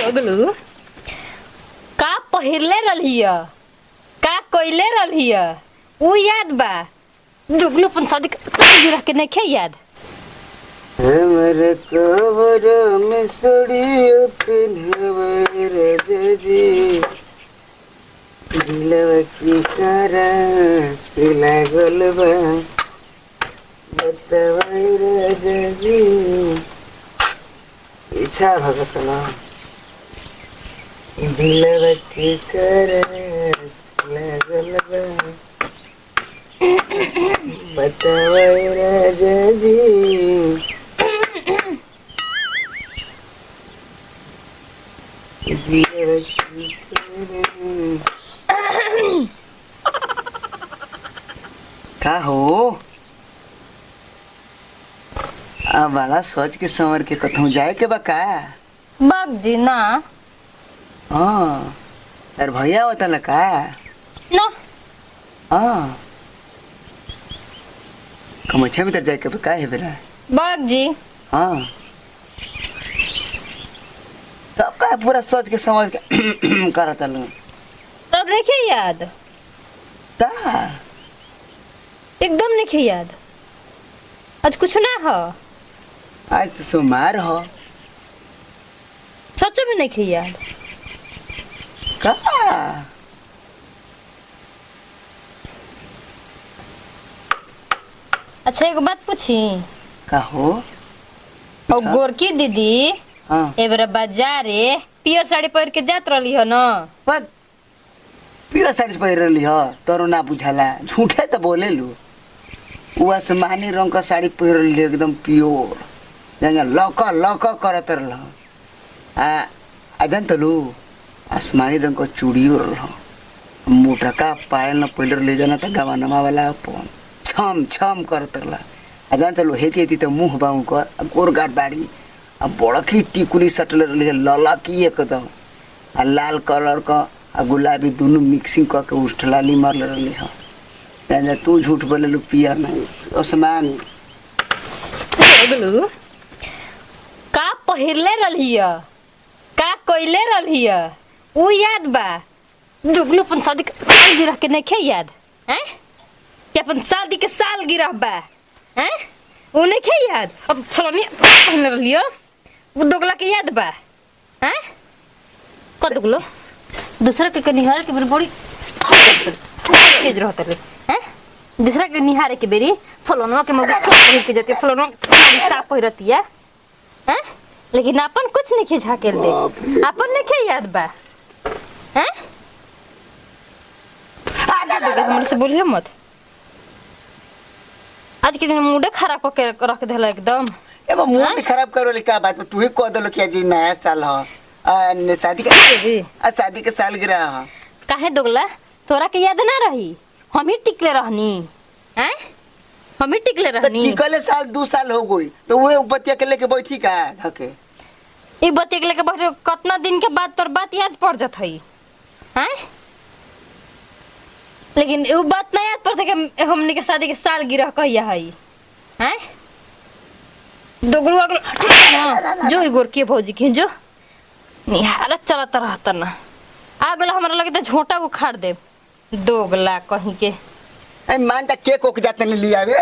दोगलू का पहिरले रहिया का कोइले रहिया उ याद बा। दोगलू अपन शादी रह के नहीं खे याद। हमरे कवर में सड़ियो पिन्हवे रजजी दिलवा की करा से लागल बा बतावे रजजी इच्छा भगत ना दिलवा की करा से लागल बा बतावे रजजी का हो अब वाला सोच के संवर के कथू जाए के बा का बाग जी ना। हाँ यार भैया होता ना का ना हाँ कमच्छा भीतर जाए के बा का है बेरा बाग जी। हाँ तब का पूरा सोच के समझ के करता लोग तब नहीं याद का एकदम नहीं याद। आज कुछ ना हो आज तो सोमवार हो सच में नहीं याद का अच्छा एक बात पूछी का हो और गोरकी दीदी हाँ एबरा बाजारे पियर साड़ी पहन के जात रही हो ना। पर पियर साड़ी पहिर रही हो तोरो ना बुझाला झूठे तो बोले लू वो आसमानी रंग का साड़ी पहिर रही एकदम प्योर जहाँ लक लक करत रह आ जान तो लू आसमानी रंग का चूड़ी रह मोटा का पायल न पहिर ले जाना तो गवानमा वाला अपन छम छम करत रह आ जान तो लू हेती हेती तो मुँह बाऊ कर गोरगार बाड़ी आ बड़की टिकुली सटल रही ललकी एकदम आ लाल कलर का आ गुलाबी दोनों मिक्सिंग करके उठलाली मरल रही है तू झूठ बोले लू पियर नहीं आसमान दोगलू का पहिरले रहिया का कोइले रहिया उ याद बा। दोगलू अपन शादी रह के नहीं खे याद हैं कि अपन शादी के साल गिरह बा हैं उ नहीं खे याद। अब फलानी पहन रहियो वो दोगला के याद बा हैं का दोगलो दूसरा के निहार के बड़ी तेज रहत रे हैं दूसरा के निहारे के बेरी फलानवा के मगे पहिर के जाती फलानवा का पहिरती है हैं लेकिन अपन कुछ नहीं खिझा के दे अपन नहीं खे याद बा हैं हमरे से बोलिए मत। आज के दिन मूड खराब करके रख देला एकदम। ए बा मूड खराब करो ले का बात तू ही कह दलो कि आज नया साल हो शादी के शादी के साल गिरा हो काहे दोगला तोरा के याद ना रही हम ही टिकले रहनी हैं हम ही टिकले रहनी टिकले साल 2 साल हो गई तो वो बतिया के लेके बैठी का धके ई बतिया के लेके बैठे कितना दिन के बाद तोर बात याद पड़ जात हई हैं लेकिन वो बात ना याद पड़ते कि हमने के शादी के साल गिरह कहिया हई हैं दोगलू अगलो ठीक है ना जो ही गोरकी भौजी के जो निहारत चलत रहता ना आगला हमरा लगे तो झोंटा उखाड़ दे दोगला कहीं के ए मान ता केक ओक जाते लिया वे